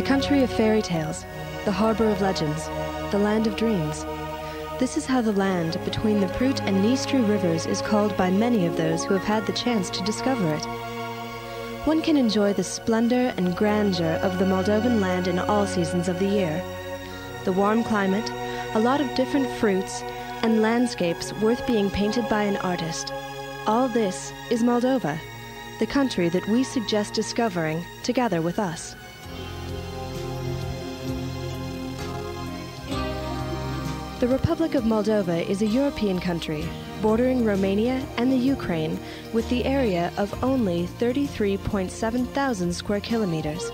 country of fairy tales, the harbor of legends, the land of dreams. This is how the land between the Prut and Dnistru rivers is called by many of those who have had the chance to discover it. One can enjoy the splendor and grandeur of the Moldovan land in all seasons of the year. The warm climate, a lot of different fruits, and landscapes worth being painted by an artist. All this is Moldova, the country that we suggest discovering together with us. The Republic of Moldova is a European country, bordering Romania and the Ukraine, with the area of only 33.7 thousand square kilometers.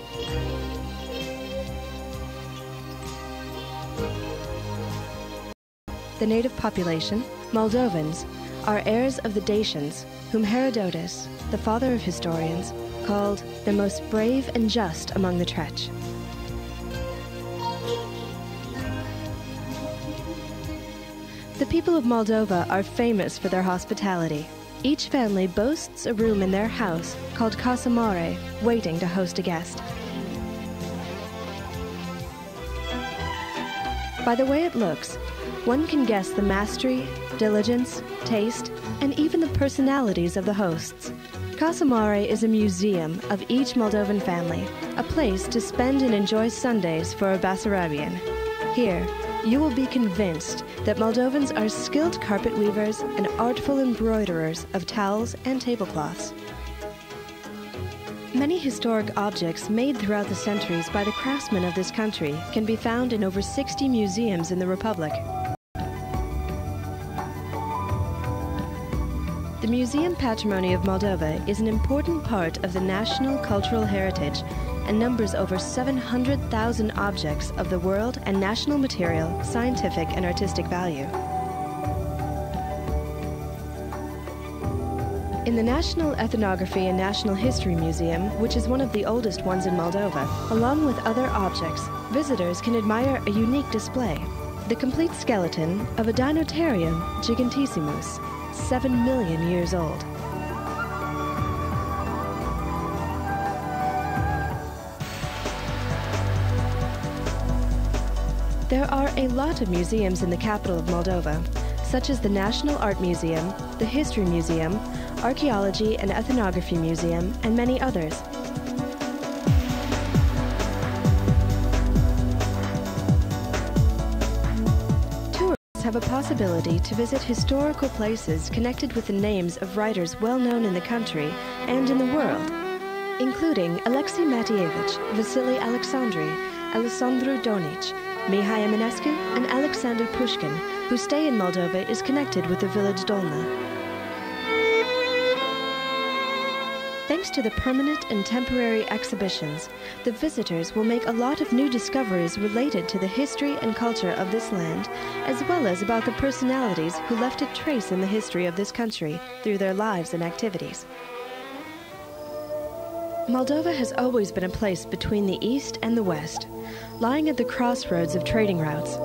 The native population, Moldovans, are heirs of the Dacians, whom Herodotus, the father of historians, called the most brave and just among the Tretch. The people of Moldova are famous for their hospitality. Each family boasts a room in their house called Casa Mare, waiting to host a guest. By the way it looks, one can guess the mastery, diligence, taste, and even the personalities of the hosts. Casa Mare is a museum of each Moldovan family, a place to spend and enjoy Sundays for a Basarabian. Here, you will be convinced that Moldovans are skilled carpet weavers and artful embroiderers of towels and tablecloths. Many historic objects made throughout the centuries by the craftsmen of this country can be found in over 60 museums in the Republic. The Museum Patrimony of Moldova is an important part of the national cultural heritage and numbers over 700,000 objects of the world and national material, scientific and artistic value. In the National Ethnography and National History Museum, which is one of the oldest ones in Moldova, along with other objects, visitors can admire a unique display, the complete skeleton of a Dinotherium gigantissimus, 7 million years old. There are a lot of museums in the capital of Moldova, such as the National Art Museum, the History Museum, Archaeology and Ethnography Museum, and many others. Tourists have a possibility to visit historical places connected with the names of writers well known in the country and in the world, including Alexei Matievich, Vasily Alexandri, Alessandru Donici, Mihai Eminescu, and Alexander Pushkin, whose stay in Moldova is connected with the village Dolna. Thanks to the permanent and temporary exhibitions, the visitors will make a lot of new discoveries related to the history and culture of this land, as well as about the personalities who left a trace in the history of this country through their lives and activities. Moldova has always been a place between the East and the West, lying at the crossroads of trading routes.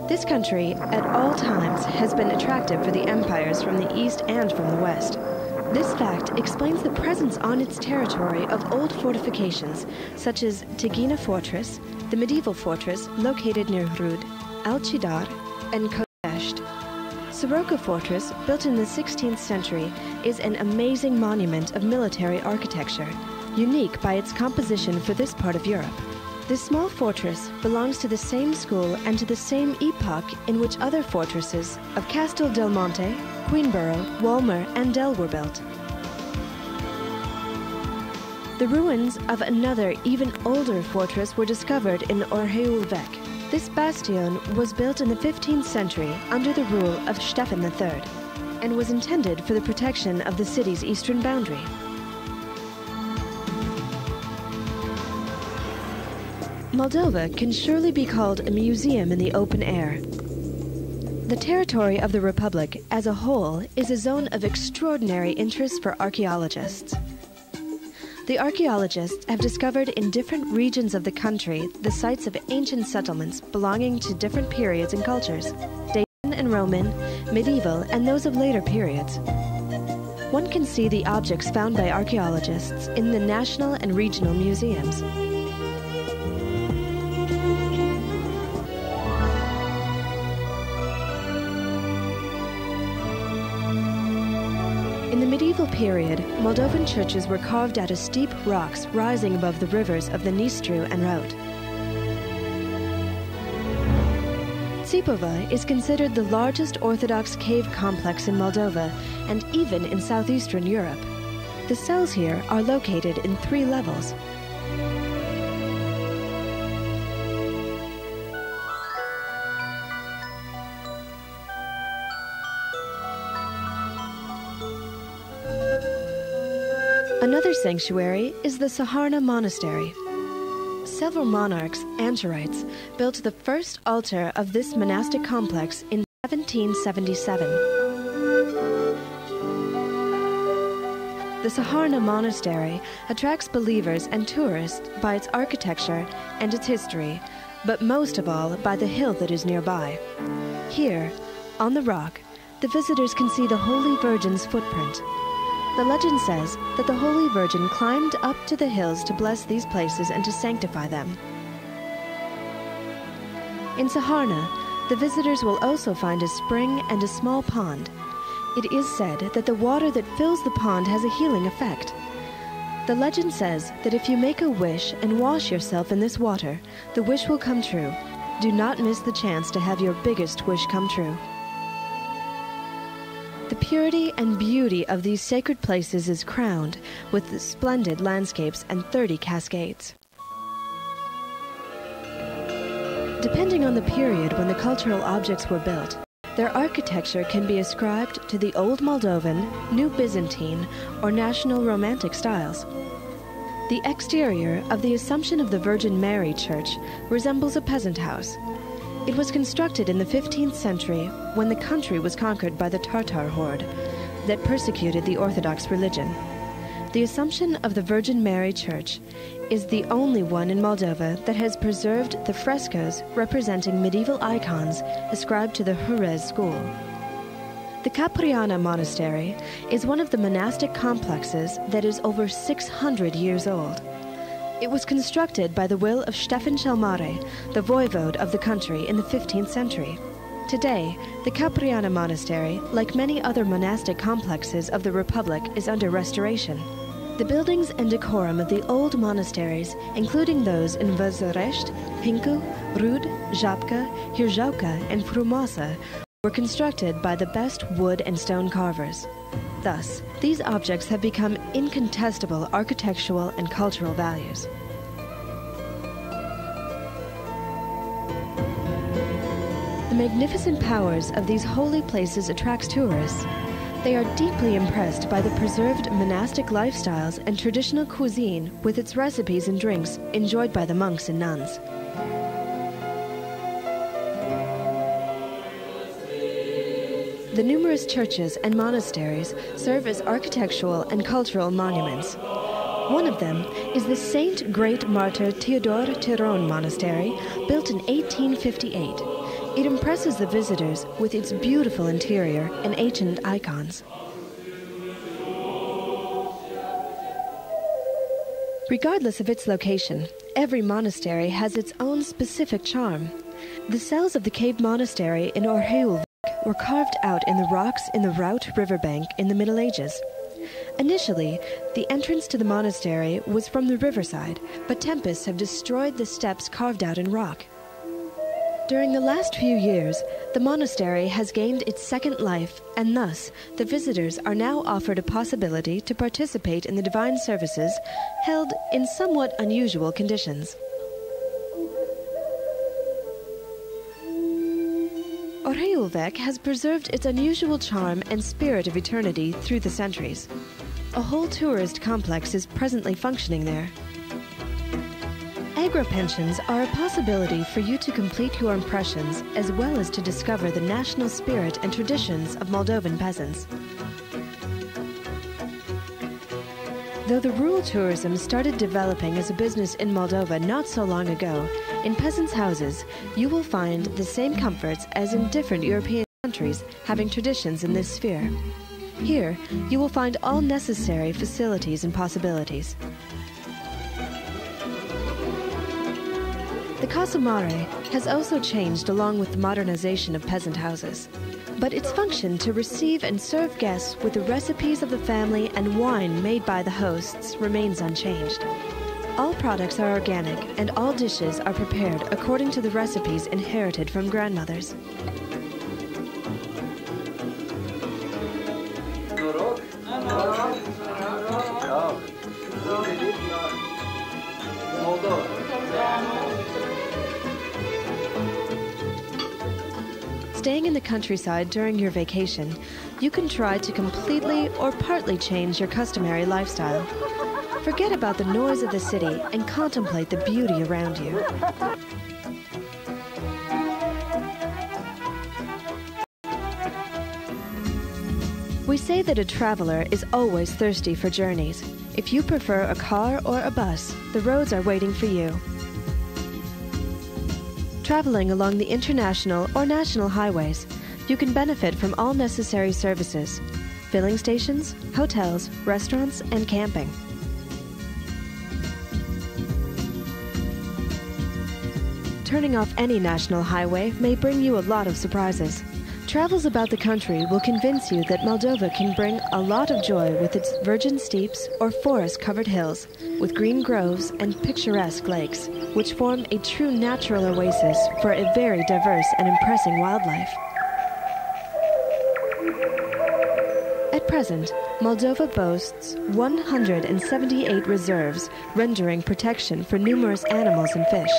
This country, at all times, has been attractive for the empires from the East and from the West. This fact explains the presence on its territory of old fortifications, such as Tighina Fortress, the medieval fortress located near Rud, Alcidar, and Kodești. Soroka Fortress, built in the 16th century, is an amazing monument of military architecture, unique by its composition for this part of Europe. This small fortress belongs to the same school and to the same epoch in which other fortresses of Castel del Monte, Queenborough, Walmer, and Dell were built. The ruins of another, even older fortress were discovered in Orheul Vechi. This bastion was built in the 15th century under the rule of Stefan III and was intended for the protection of the city's eastern boundary. Moldova can surely be called a museum in the open air. The territory of the Republic as a whole is a zone of extraordinary interest for archaeologists. The archaeologists have discovered in different regions of the country the sites of ancient settlements belonging to different periods and cultures, Dacian and Roman, medieval, and those of later periods. One can see the objects found by archaeologists in the national and regional museums. In the medieval period, Moldovan churches were carved out of steep rocks rising above the rivers of the Nistru and Rout. Țipova is considered the largest Orthodox cave complex in Moldova and even in southeastern Europe. The cells here are located in 3 levels. Another sanctuary is the Saharna Monastery. Several monarchs, Anchorites, built the first altar of this monastic complex in 1777. The Saharna Monastery attracts believers and tourists by its architecture and its history, but most of all by the hill that is nearby. Here, on the rock, the visitors can see the Holy Virgin's footprint. The legend says that the Holy Virgin climbed up to the hills to bless these places and to sanctify them. In Saharna, the visitors will also find a spring and a small pond. It is said that the water that fills the pond has a healing effect. The legend says that if you make a wish and wash yourself in this water, the wish will come true. Do not miss the chance to have your biggest wish come true. The purity and beauty of these sacred places is crowned with splendid landscapes and 30 cascades. Depending on the period when the cultural objects were built, their architecture can be ascribed to the Old Moldovan, New Byzantine, or National Romantic styles. The exterior of the Assumption of the Virgin Mary Church resembles a peasant house. It was constructed in the 15th century when the country was conquered by the Tartar horde that persecuted the Orthodox religion. The Assumption of the Virgin Mary Church is the only one in Moldova that has preserved the frescoes representing medieval icons ascribed to the Hurez school. The Capriana Monastery is one of the monastic complexes that is over 600 years old. It was constructed by the will of Stefan cel Mare, the voivode of the country in the 15th century. Today, the Capriana Monastery, like many other monastic complexes of the Republic, is under restoration. The buildings and decorum of the old monasteries, including those in Văzărești, Hinku, Rud, Japca, Hirjauca, and Frumoasa, were constructed by the best wood and stone carvers. Thus, these objects have become incontestable architectural and cultural values. The magnificent powers of these holy places attracts tourists. They are deeply impressed by the preserved monastic lifestyles and traditional cuisine with its recipes and drinks enjoyed by the monks and nuns. The numerous churches and monasteries serve as architectural and cultural monuments. One of them is the Saint Great Martyr Theodore Tiron Monastery, built in 1858. It impresses the visitors with its beautiful interior and ancient icons. Regardless of its location, every monastery has its own specific charm. The cells of the cave monastery in Orheul were carved out in the rocks in the Rout riverbank in the Middle Ages. Initially, the entrance to the monastery was from the riverside, but tempests have destroyed the steps carved out in rock. During the last few years, the monastery has gained its second life, and thus the visitors are now offered a possibility to participate in the divine services held in somewhat unusual conditions. Orheulvec has preserved its unusual charm and spirit of eternity through the centuries. A whole tourist complex is presently functioning there. Agro-pensions are a possibility for you to complete your impressions as well as to discover the national spirit and traditions of Moldovan peasants. Though the rural tourism started developing as a business in Moldova not so long ago, in peasants' houses you will find the same comforts as in different European countries having traditions in this sphere. Here, you will find all necessary facilities and possibilities. The Casa Mare has also changed along with the modernization of peasant houses. But its function to receive and serve guests with the recipes of the family and wine made by the hosts remains unchanged. All products are organic and all dishes are prepared according to the recipes inherited from grandmothers. Staying in the countryside during your vacation, you can try to completely or partly change your customary lifestyle. Forget about the noise of the city and contemplate the beauty around you. We say that a traveler is always thirsty for journeys. If you prefer a car or a bus, the roads are waiting for you. Traveling along the international or national highways, you can benefit from all necessary services: filling stations, hotels, restaurants, and camping. Turning off any national highway may bring you a lot of surprises. Travels about the country will convince you that Moldova can bring a lot of joy with its virgin steeps or forest-covered hills, with green groves and picturesque lakes, which form a true natural oasis for a very diverse and impressive wildlife. At present, Moldova boasts 178 reserves, rendering protection for numerous animals and fish.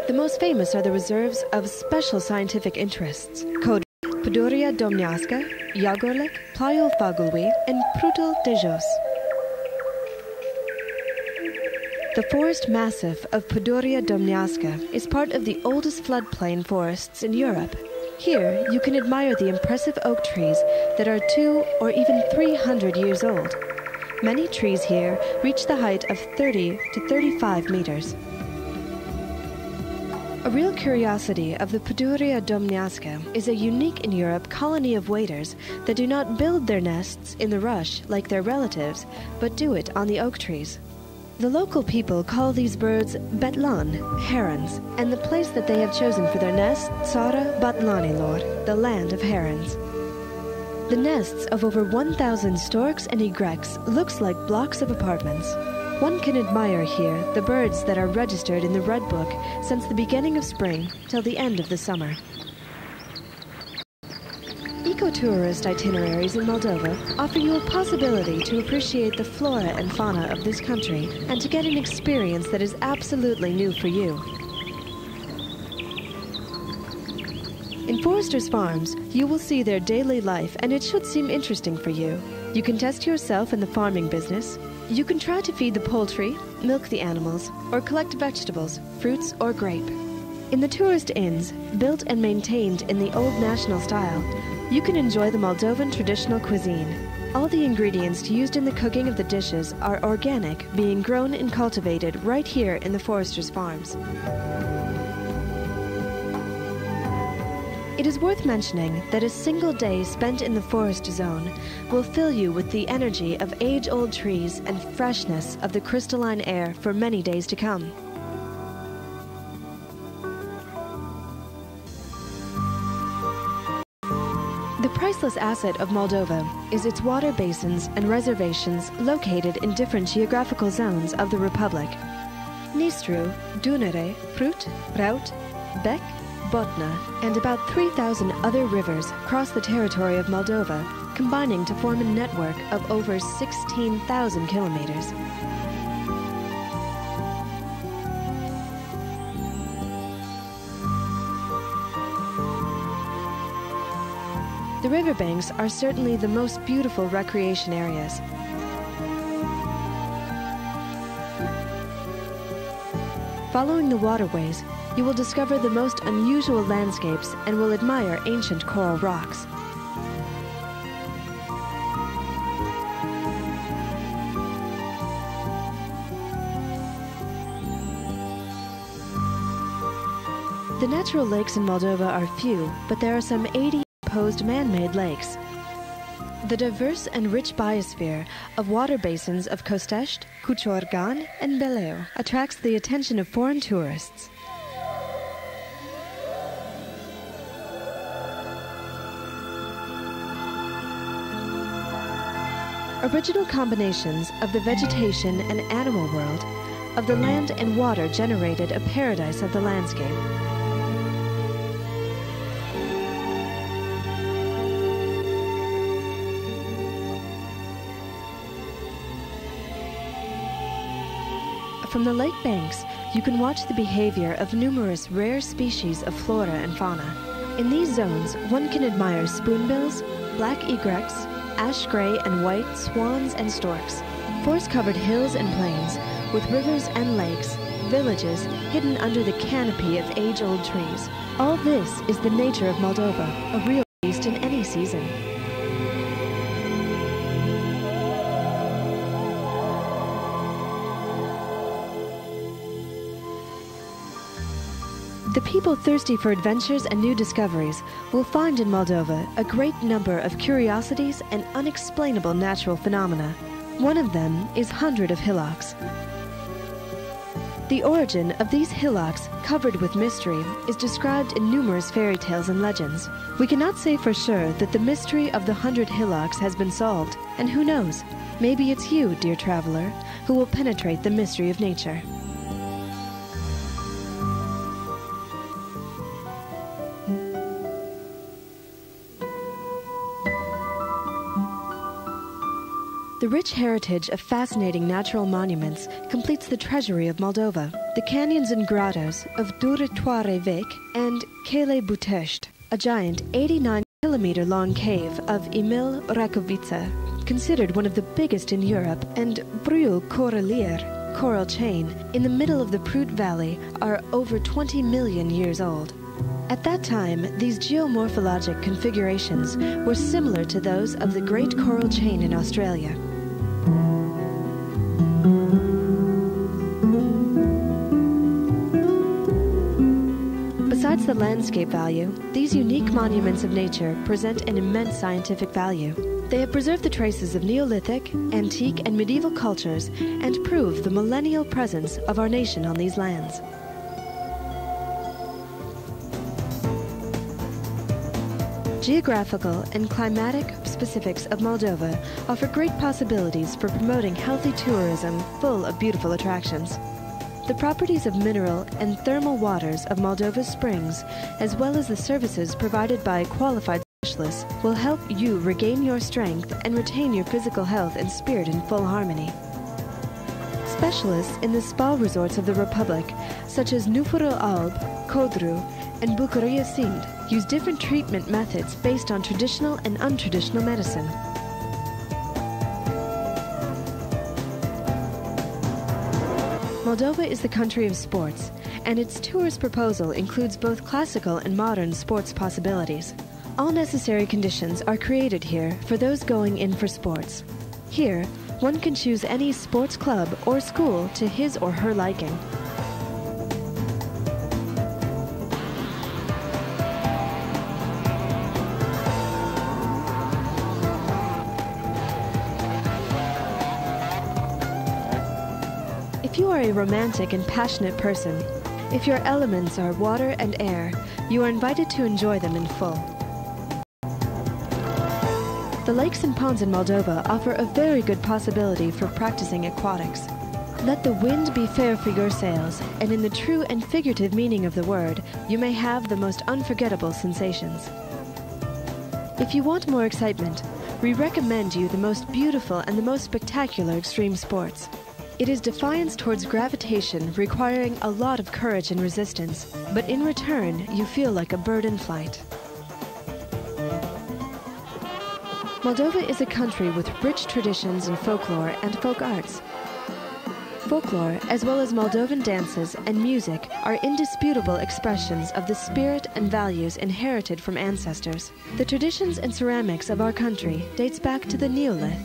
The most famous are the reserves of special scientific interests, called Pădurea Domnească, Jagorlec, Plaiul Fagului, and Prutul de Jos. The forest massif of Pădurea Domnească is part of the oldest floodplain forests in Europe. Here, you can admire the impressive oak trees that are 200 or even 300 years old. Many trees here reach the height of 30 to 35 meters. A real curiosity of the Pădurea Domnească is a unique in Europe colony of waders that do not build their nests in the rush like their relatives, but do it on the oak trees. The local people call these birds betlan, herons, and the place that they have chosen for their nest, Țara Batlanilor, the land of herons. The nests of over 1,000 storks and egrets looks like blocks of apartments. One can admire here the birds that are registered in the Red Book since the beginning of spring till the end of the summer. Eco-tourist itineraries in Moldova offer you a possibility to appreciate the flora and fauna of this country and to get an experience that is absolutely new for you. In Foresters Farms, you will see their daily life and it should seem interesting for you. You can test yourself in the farming business. You can try to feed the poultry, milk the animals, or collect vegetables, fruits, or grape. In the tourist inns, built and maintained in the old national style, you can enjoy the Moldovan traditional cuisine. All the ingredients used in the cooking of the dishes are organic, being grown and cultivated right here in the Foresters Farms. It is worth mentioning that a single day spent in the forest zone will fill you with the energy of age-old trees and freshness of the crystalline air for many days to come. The priceless asset of Moldova is its water basins and reservations located in different geographical zones of the Republic. Nistru, Dunăre, Prut, Raut, Bec, Botna, and about 3,000 other rivers cross the territory of Moldova, combining to form a network of over 16,000 kilometers. The riverbanks are certainly the most beautiful recreation areas. Following the waterways, you will discover the most unusual landscapes and will admire ancient coral rocks. The natural lakes in Moldova are few, but there are some 80 proposed man-made lakes. The diverse and rich biosphere of water basins of Costești, Cuciorgan, and Beleu attracts the attention of foreign tourists. Original combinations of the vegetation and animal world, of the land and water generated a paradise of the landscape. From the lake banks, you can watch the behavior of numerous rare species of flora and fauna. In these zones, one can admire spoonbills, black egrets, ash gray and white swans and storks, forest-covered hills and plains with rivers and lakes, villages hidden under the canopy of age-old trees. All this is the nature of Moldova, a real feast in any season. The people thirsty for adventures and new discoveries will find in Moldova a great number of curiosities and unexplainable natural phenomena. One of them is Hundred of Hillocks. The origin of these hillocks, covered with mystery, is described in numerous fairy tales and legends. We cannot say for sure that the mystery of the 100 hillocks has been solved, and who knows, maybe it's you, dear traveler, who will penetrate the mystery of nature. The rich heritage of fascinating natural monuments completes the treasury of Moldova. The canyons and grottos of Durătoare Veche and Cale Butești, a giant 89-kilometer-long cave of Emil Racovița, considered one of the biggest in Europe, and Brâul Coralier, coral chain, in the middle of the Prut Valley, are over 20 million years old. At that time, these geomorphologic configurations were similar to those of the Great Coral Chain in Australia. Besides the landscape value, these unique monuments of nature present an immense scientific value. They have preserved the traces of Neolithic, antique, and medieval cultures and prove the millennial presence of our nation on these lands. Geographical and climatic specifics of Moldova offer great possibilities for promoting healthy tourism full of beautiful attractions. The properties of mineral and thermal waters of Moldova's springs, as well as the services provided by qualified specialists, will help you regain your strength and retain your physical health and spirit in full harmony. Specialists in the spa resorts of the Republic, such as Nufărul Alb, Codru, and Bucuria Sind, use different treatment methods based on traditional and untraditional medicine. Moldova is the country of sports, and its tourist proposal includes both classical and modern sports possibilities. All necessary conditions are created here for those going in for sports. Here, one can choose any sports club or school to his or her liking. If you are a romantic and passionate person, if your elements are water and air, you are invited to enjoy them in full. The lakes and ponds in Moldova offer a very good possibility for practicing aquatics. Let the wind be fair for your sails, and in the true and figurative meaning of the word, you may have the most unforgettable sensations. If you want more excitement, we recommend you the most beautiful and the most spectacular extreme sports. It is defiance towards gravitation, requiring a lot of courage and resistance, but in return, you feel like a bird in flight. Moldova is a country with rich traditions in folklore and folk arts. Folklore, as well as Moldovan dances and music, are indisputable expressions of the spirit and values inherited from ancestors. The traditions and ceramics of our country dates back to the Neolith.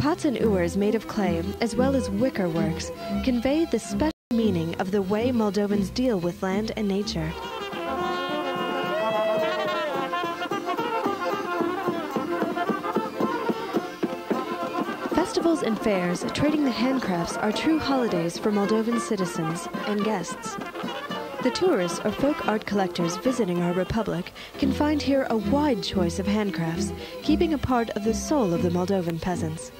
Pots and ewers made of clay, as well as wicker works, convey the special meaning of the way Moldovans deal with land and nature. Festivals and fairs trading the handcrafts are true holidays for Moldovan citizens and guests. The tourists or folk art collectors visiting our republic can find here a wide choice of handcrafts, keeping a part of the soul of the Moldovan peasants.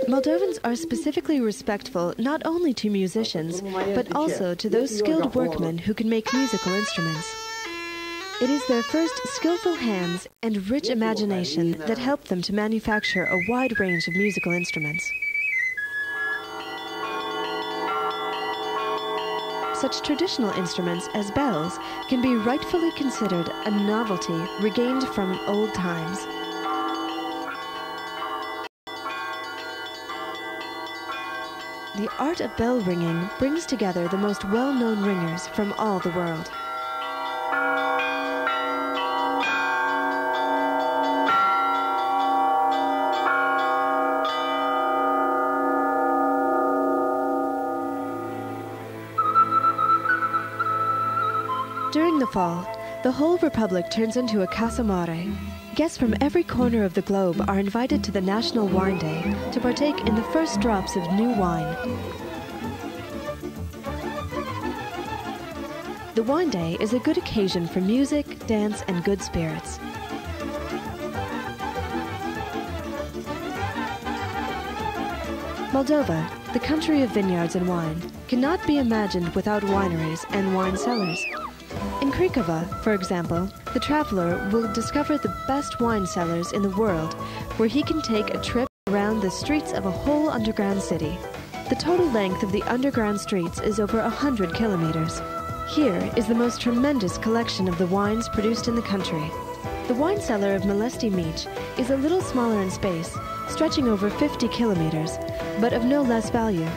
Moldovans are specifically respectful not only to musicians, but also to those skilled workmen who can make musical instruments. It is their first skillful hands and rich imagination that help them to manufacture a wide range of musical instruments. Such traditional instruments as bells can be rightfully considered a novelty regained from old times. The art of bell ringing brings together the most well-known ringers from all the world. During the fall, the whole republic turns into a Casa Mare. Guests from every corner of the globe are invited to the National Wine Day to partake in the first drops of new wine. The Wine Day is a good occasion for music, dance, and good spirits. Moldova, the country of vineyards and wine, cannot be imagined without wineries and wine cellars. In Craiova, for example, the traveler will discover the best wine cellars in the world, where he can take a trip around the streets of a whole underground city. The total length of the underground streets is over 100 kilometers. Here is the most tremendous collection of the wines produced in the country. The wine cellar of Mołdawia Mić is a little smaller in space, stretching over 50 kilometers, but of no less value.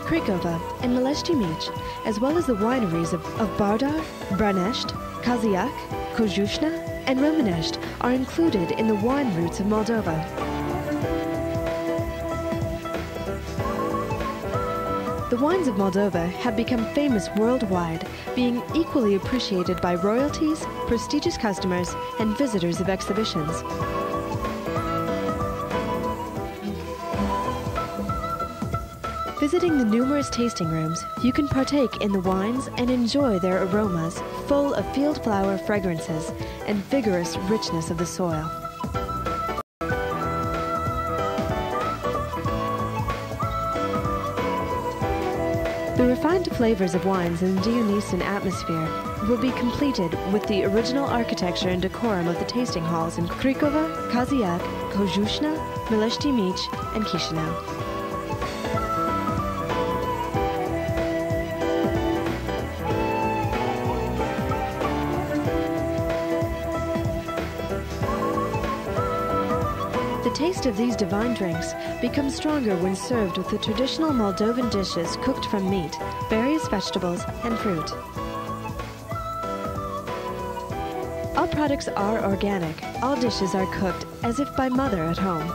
Craiova and Mołdawia Mić, as well as the wineries of Bardar, Brănești, Kaziac, Kojușna, and Romanești, are included in the wine routes of Moldova. The wines of Moldova have become famous worldwide, being equally appreciated by royalties, prestigious customers, and visitors of exhibitions. Visiting the numerous tasting rooms, you can partake in the wines and enjoy their aromas, full of field flower fragrances and vigorous richness of the soil. The refined flavors of wines in the Dionysian atmosphere will be completed with the original architecture and decorum of the tasting halls in Craiova, Kaziac, Kojușna, Mołdawia Mić, and Kishinev. The taste of these divine drinks becomes stronger when served with the traditional Moldovan dishes cooked from meat, various vegetables, and fruit. All products are organic. All dishes are cooked as if by mother at home.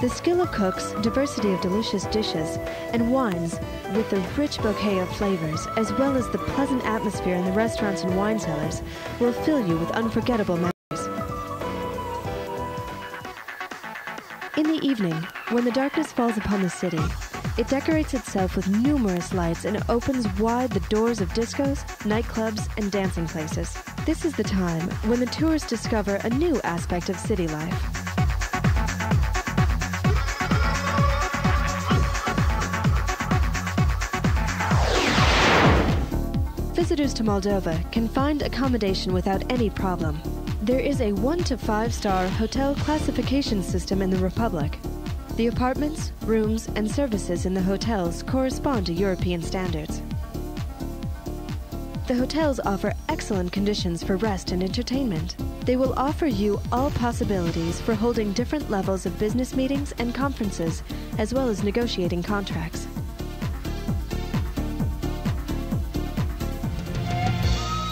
The skill of cooks, diversity of delicious dishes, and wines with the rich bouquet of flavors, as well as the pleasant atmosphere in the restaurants and wine cellars, will fill you with unforgettable memories. In the evening, when the darkness falls upon the city, it decorates itself with numerous lights and opens wide the doors of discos, nightclubs, and dancing places. This is the time when the tourists discover a new aspect of city life. Visitors to Moldova can find accommodation without any problem. There is a 1 to 5-star hotel classification system in the Republic. The apartments, rooms, and services in the hotels correspond to European standards. The hotels offer excellent conditions for rest and entertainment. They will offer you all possibilities for holding different levels of business meetings and conferences, as well as negotiating contracts.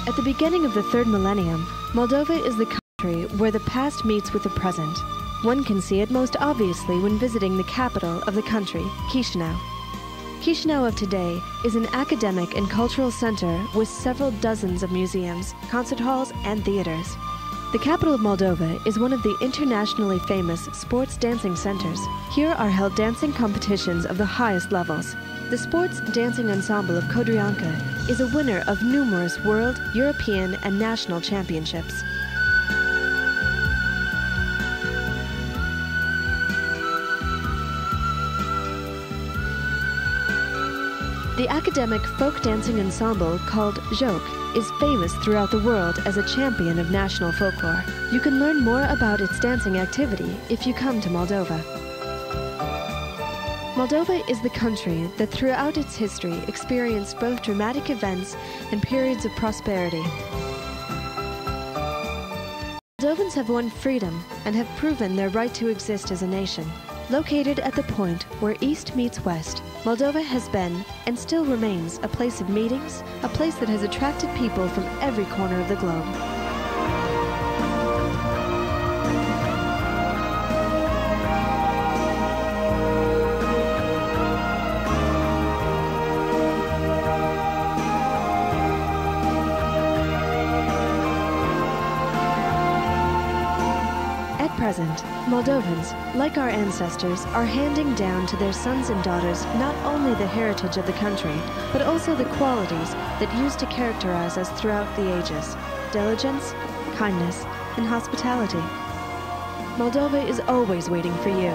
At the beginning of the third millennium, Moldova is the country where the past meets with the present. One can see it most obviously when visiting the capital of the country, Kishinev. Kishinev of today is an academic and cultural center with several dozens of museums, concert halls, and theaters. The capital of Moldova is one of the internationally famous sports dancing centers. Here are held dancing competitions of the highest levels. The sports dancing ensemble of Kodrianka is a winner of numerous world, European, and national championships. The academic folk dancing ensemble called Jok is famous throughout the world as a champion of national folklore. You can learn more about its dancing activity if you come to Moldova. Moldova is the country that throughout its history experienced both dramatic events and periods of prosperity. Moldovans have won freedom and have proven their right to exist as a nation. Located at the point where East meets West, Moldova has been, and still remains, a place of meetings, a place that has attracted people from every corner of the globe. At present, Moldovans, like our ancestors, are handing down to their sons and daughters not only the heritage of the country, but also the qualities that used to characterize us throughout the ages: diligence, kindness, and hospitality. Moldova is always waiting for you.